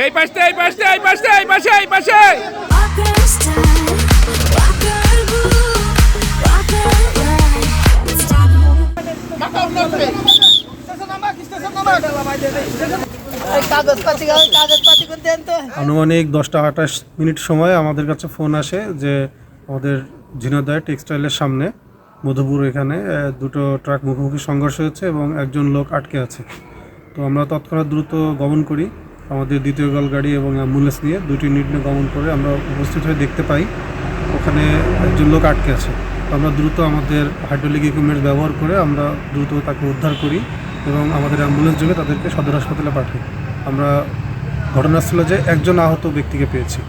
এই পাশে এই পাশে এই পাশে এই পাশে এই পাশে আনুমানিক 10:28 সময় আমাদের কাছে ফোন আসে যে আমাদের ঝিনাইদহ টেক্সটাইলের সামনে মধুপুর এখানে দুটো ট্রাক মুখোমুখি সংঘর্ষ হয়েছে এবং একজন লোক আটকে আছে। তো আমরা তৎক্ষণাৎ দ্রুত গমন করি আমাদের দ্বিতীয় গল গাড়ি এবং অ্যাম্বুলেন্স নিয়ে দুটি ইউনিট নিয়ে গমন করে আমরা উপস্থিত হয়ে দেখতে পাই ওখানে একজন লোক আটকে আছে। তো আমরা দ্রুত আমাদের হাইড্রোলিক ইকুইপমেন্টস ব্যবহার করে আমরা দ্রুত তাকে উদ্ধার করি এবং আমাদের অ্যাম্বুলেন্স যোগে তাদেরকে সদর হাসপাতালে পাঠাই। আমরা ঘটনাস্থলে যে একজন আহত ব্যক্তিকে পেয়েছি।